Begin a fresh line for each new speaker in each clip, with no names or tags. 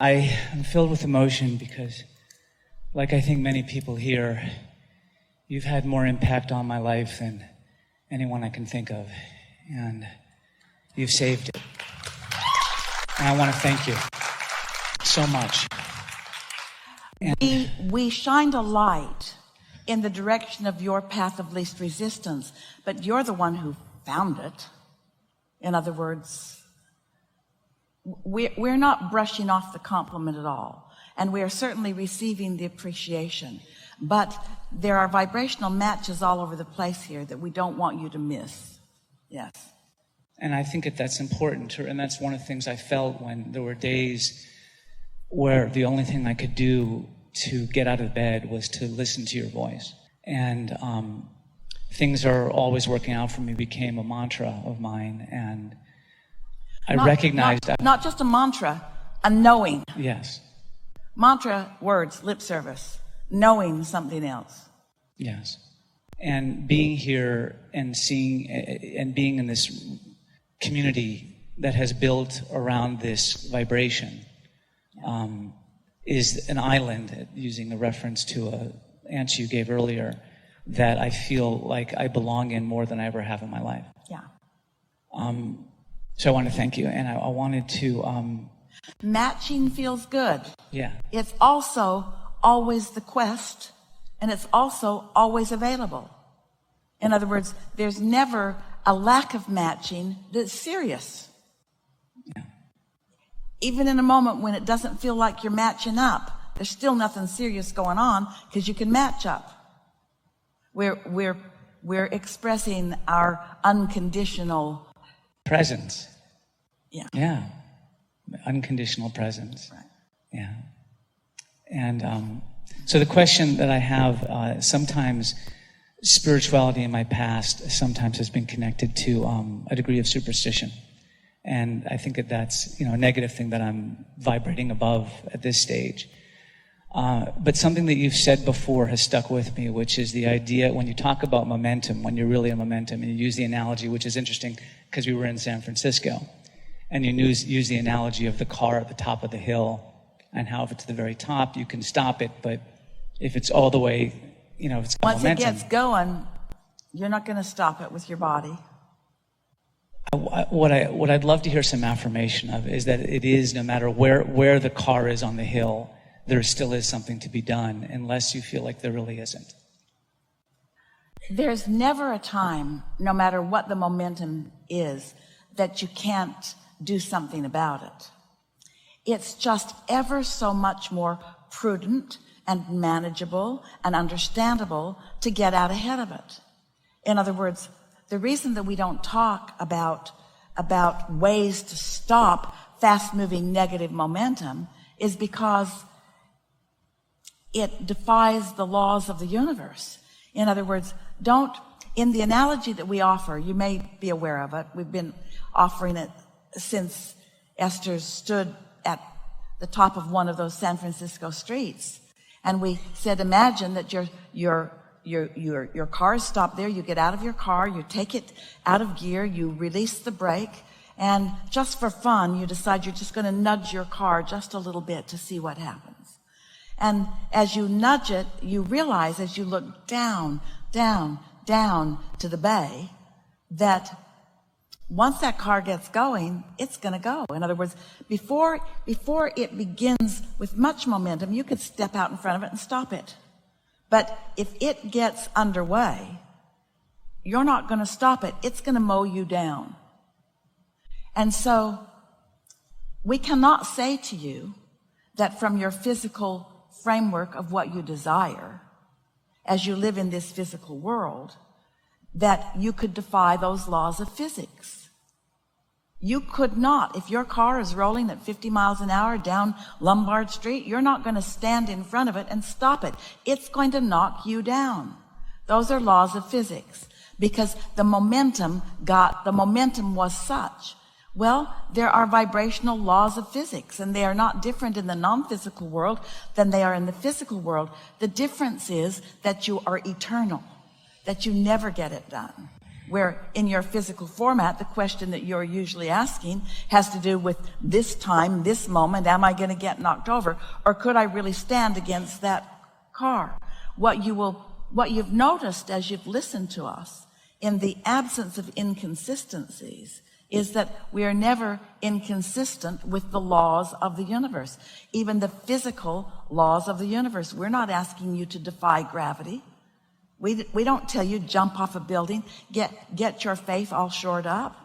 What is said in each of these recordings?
I am filled with emotion because, like I think many people here, you've had more impact on my life than anyone I can think of, and you've saved it. And I want to thank you so much. And
we shined a light in the direction of your path of least resistance, but you're the one who found it. In other words, we're not brushing off the compliment at all, and we are certainly receiving the appreciation, but there are vibrational matches all over the place here that we don't want you to miss. Yes.
And I think that's important, and that's one of the things I felt when there were days where the only thing I could do to get out of bed was to listen to your voice. And things are always working out for me became a mantra of mine, and I recognized...
Not just a mantra, a knowing.
Yes.
Mantra, words, lip service, knowing something else.
Yes. And being here and seeing and being in this community that has built around this vibration is an island, using a reference to an answer you gave earlier, that I feel like I belong in more than I ever have in my life.
Yeah.
So I want to thank you, and I wanted to...
Matching feels good.
Yeah.
It's also always the quest, and it's also always available. In other words, there's never a lack of matching that's serious.
Yeah.
Even in a moment when it doesn't feel like you're matching up, there's still nothing serious going on because you can match up. We're expressing our unconditional
presence.
Yeah.
Yeah. Unconditional presence.
Right.
Yeah. And so the question that I have, sometimes spirituality in my past sometimes has been connected to a degree of superstition. And I think that's, a negative thing that I'm vibrating above at this stage. But something that you've said before has stuck with me, which is the idea when you talk about momentum, when you're really in momentum, and you use the analogy, which is interesting because we were in San Francisco, and you use the analogy of the car at the top of the hill, and how if it's the very top, you can stop it, but if it's all the way, if it's got
once
momentum,
it gets going, you're not going to stop it with your body.
What I'd love to hear some affirmation of is that it is, no matter where the car is on the hill, there still is something to be done, unless you feel like there really isn't.
There's never a time, no matter what the momentum is, that you can't do something about it. It's just ever so much more prudent and manageable and understandable to get out ahead of it. In other words, the reason that we don't talk about ways to stop fast-moving negative momentum is because it defies the laws of the universe. In other words, in the analogy that we offer, you may be aware of it, we've been offering it since Esther stood at the top of one of those San Francisco streets. And we said, imagine that your car is stopped there, you get out of your car, you take it out of gear, you release the brake, and just for fun, you decide you're just going to nudge your car just a little bit to see what happens. And as you nudge it, you realize as you look down, down, down to the bay, that once that car gets going, it's going to go. In other words, before it begins with much momentum, you could step out in front of it and stop it. But if it gets underway, you're not going to stop it. It's going to mow you down. And so we cannot say to you that from your physical framework of what you desire, as you live in this physical world, that you could defy those laws of physics. You could not. If your car is rolling at 50 miles an hour down Lombard Street, you're not going to stand in front of it and stop it. It's going to knock you down. Those are laws of physics, because the momentum was such. Well, there are vibrational laws of physics, and they are not different in the non-physical world than they are in the physical world. The difference is that you are eternal, that you never get it done. where in your physical format, the question that you're usually asking has to do with this time, this moment, am I going to get knocked over? Or could I really stand against that car? What you've noticed as you've listened to us in the absence of inconsistencies is that we are never inconsistent with the laws of the universe, even the physical laws of the universe. We're not asking you to defy gravity. We don't tell you jump off a building, get your faith all shored up.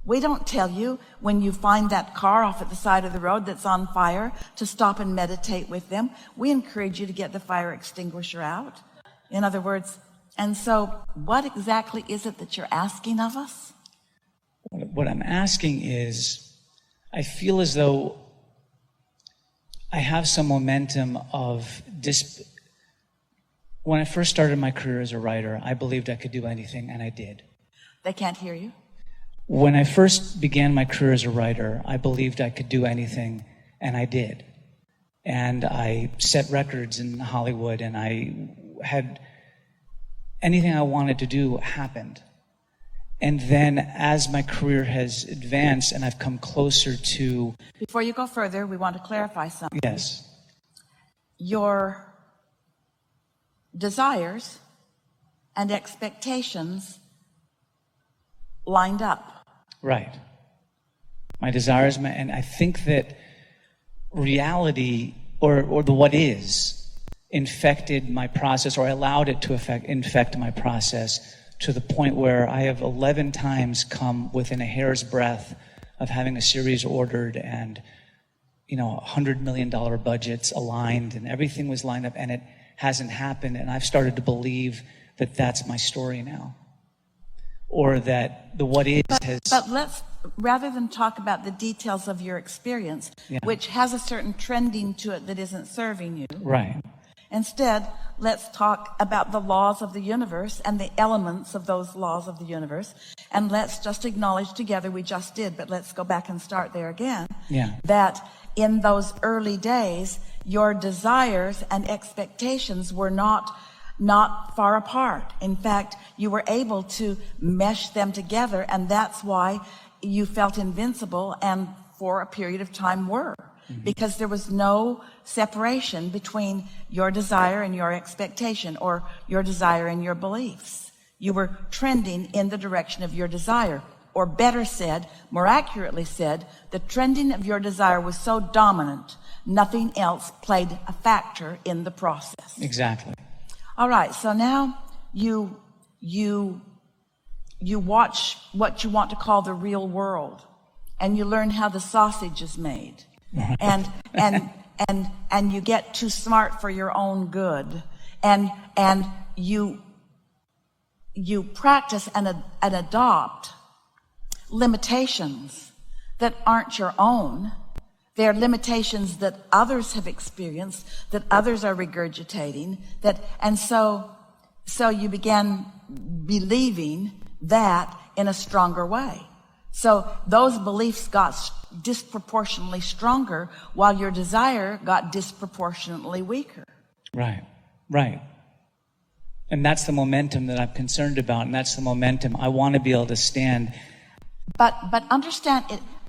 We don't tell you when you find that car off at the side of the road that's on fire to stop and meditate with them. We encourage you to get the fire extinguisher out. In other words, and so what exactly is it that you're asking of us?
What I'm asking is, I feel as though I have some momentum of when I first started my career as a writer, I believed I could do anything, and I did.
They can't hear you.
When I first began my career as a writer, I believed I could do anything, and I did. And I set records in Hollywood, and I had anything I wanted to do happened. And then as my career has advanced and I've come closer to...
Before you go further, we want to clarify something.
Yes.
Your desires and expectations lined up.
Right. My desires, and I think that reality or the what is infected my process, or I allowed it to infect my process to the point where I have 11 times come within a hair's breadth of having a series ordered and, $100 million budgets aligned, and everything was lined up, and it hasn't happened. And I've started to believe that that's my story now, or that the what is has...
But let's, rather than talk about the details of your experience, which has a certain trending to it that isn't serving you.
Right.
Instead, let's talk about the laws of the universe and the elements of those laws of the universe. And let's just acknowledge together, we just did, but let's go back and start there again, that in those early days, your desires and expectations were not far apart. In fact, you were able to mesh them together, and that's why you felt invincible and for a period of time were. Because there was no separation between your desire and your expectation, or your desire and your beliefs. You were trending in the direction of your desire. Or better said, more accurately said, the trending of your desire was so dominant, nothing else played a factor in the process.
Exactly.
All right, so now you watch what you want to call the real world, and you learn how the sausage is made. And you get too smart for your own good, and you practice and adopt limitations that aren't your own. They're limitations that others have experienced, that others are regurgitating, so you began believing that in a stronger way. So those beliefs got disproportionately stronger, while your desire got disproportionately weaker.
Right. And that's the momentum that I'm concerned about, and that's the momentum I want to be able to stand.
But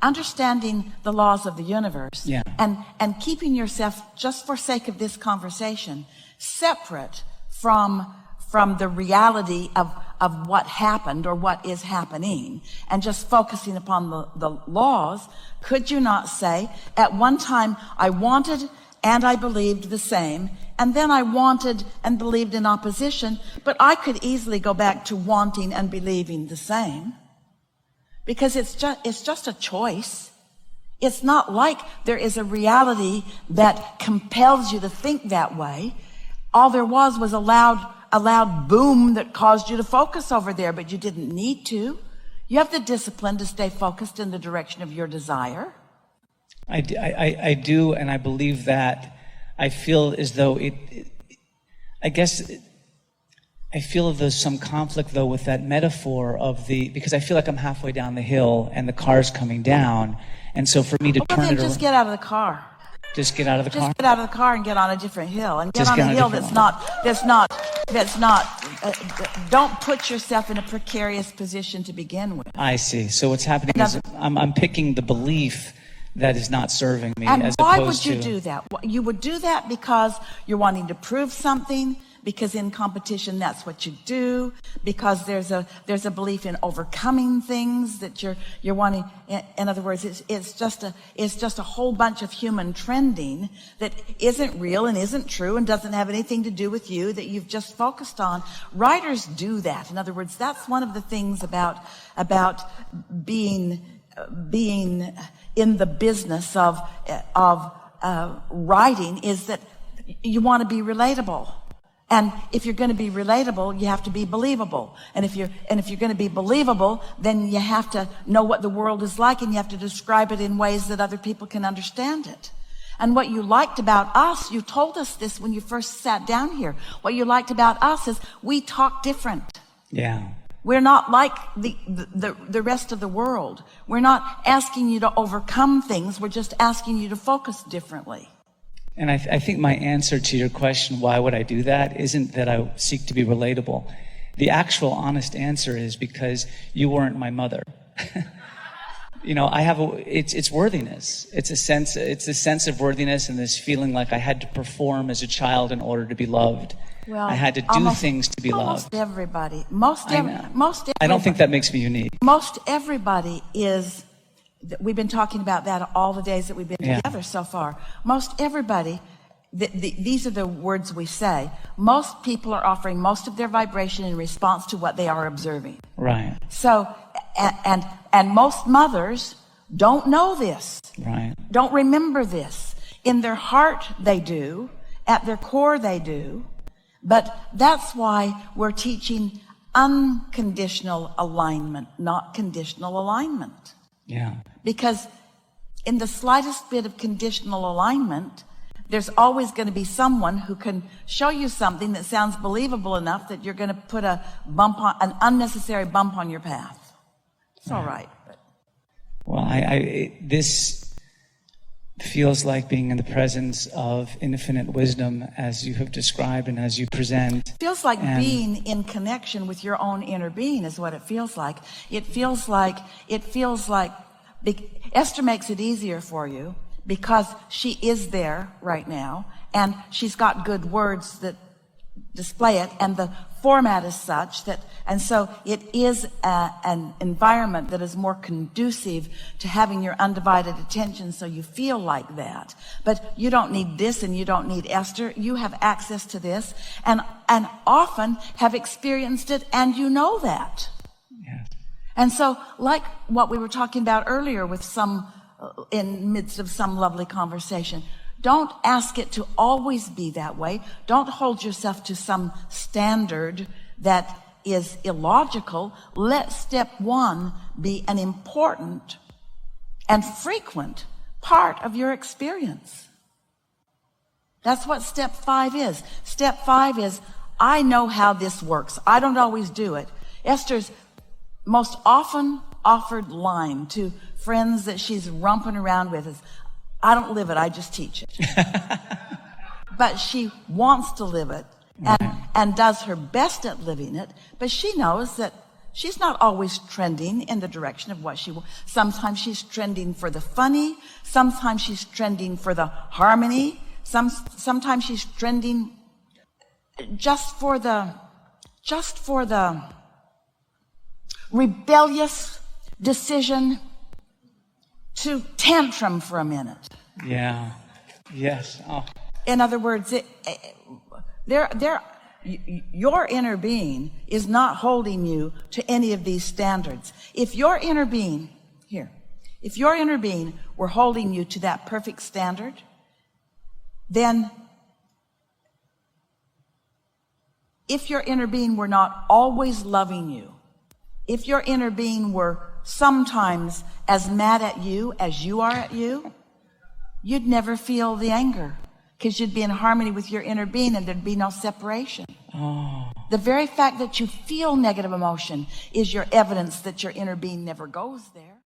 understanding the laws of the universe, and keeping yourself, just for sake of this conversation, separate from the reality of what happened or what is happening, and just focusing upon the laws, could you not say, at one time I wanted and I believed the same, and then I wanted and believed in opposition, but I could easily go back to wanting and believing the same, because it's just a choice. It's not like there is a reality that compels you to think that way. All there was a loud boom that caused you to focus over there, but you didn't need to. You have the discipline to stay focused in the direction of your desire.
I do, and I believe that. I feel as though I feel there's some conflict, though, with that metaphor because I feel like I'm halfway down the hill and the car's coming down, and so for me to turn it around...
Just get out of the car.
Just get out of the car?
Just get out of the car and get on a different hill. And get
Just
on
get
a
on a
hill
different
that's not, don't put yourself in a precarious position to begin with.
I see. So what's happening is I'm picking the belief that is not serving me.
And
as
why
opposed
would you
to,
do that? You would do that because you're wanting to prove something, because in competition that's what you do, because there's a belief in overcoming things that you're wanting. In other words, it's just a whole bunch of human trending that isn't real and isn't true and doesn't have anything to do with you, that you've just focused on. Writers do that. In other words, that's one of the things about being in the business of writing, is that you want to be relatable. And if you're going to be relatable, you have to be believable. And if you're going to be believable, then you have to know what the world is like, and you have to describe it in ways that other people can understand it. And what you liked about us, you told us this when you first sat down here. What you liked about us is we talk different.
Yeah.
We're not like the rest of the world. We're not asking you to overcome things. We're just asking you to focus differently.
And I think my answer to your question, why would I do that, isn't that I seek to be relatable. The actual honest answer is because you weren't my mother. You know, it's worthiness. It's a sense of worthiness, and this feeling like I had to perform as a child in order to be loved.
Well,
I had to do things to be
almost
loved.
Everybody.
I don't think that makes me unique.
Most everybody is. We've been talking about that all the days that we've been together so far. Most everybody, these are the words we say. Most people are offering most of their vibration in response to what they are observing.
Right.
So, and most mothers don't know this.
Right.
Don't remember this. In their heart, they do. At their core, they do. But that's why we're teaching unconditional alignment, not conditional alignment.
Yeah.
Because in the slightest bit of conditional alignment, there's always going to be someone who can show you something that sounds believable enough that you're going to put an unnecessary bump on your path. It's all right.
Well, this feels like being in the presence of infinite wisdom, as you have described and as you present.
It feels like being in connection with your own inner being is what it feels like. It feels like Esther makes it easier for you because she is there right now, and she's got good words that display it, and the format is such that, and so it is an environment that is more conducive to having your undivided attention, so you feel like that. But you don't need this, and you don't need Esther. You have access to this, and often have experienced it, and you know that.
Yes.
And so, like what we were talking about earlier with in midst of some lovely conversation, don't ask it to always be that way. Don't hold yourself to some standard that is illogical. Let step one be an important and frequent part of your experience. That's what step 5 is. Step 5 is, I know how this works. I don't always do it. Esther's most often offered line to friends that she's romping around with is, I don't live it, I just teach it. But she wants to live it and does her best at living it, but she knows that she's not always trending in the direction of what she wants. Sometimes she's trending for the funny, sometimes she's trending for the harmony, sometimes she's trending just for the rebellious decision to tantrum for a minute.
Yeah. Yes. Oh.
In other words, your inner being is not holding you to any of these standards. If your inner being were holding you to that perfect standard, then if your inner being were not always loving you, if your inner being were sometimes as mad at you as you are at you, you'd never feel the anger because you'd be in harmony with your inner being and there'd be no separation.
Oh.
The very fact that you feel negative emotion is your evidence that your inner being never goes there.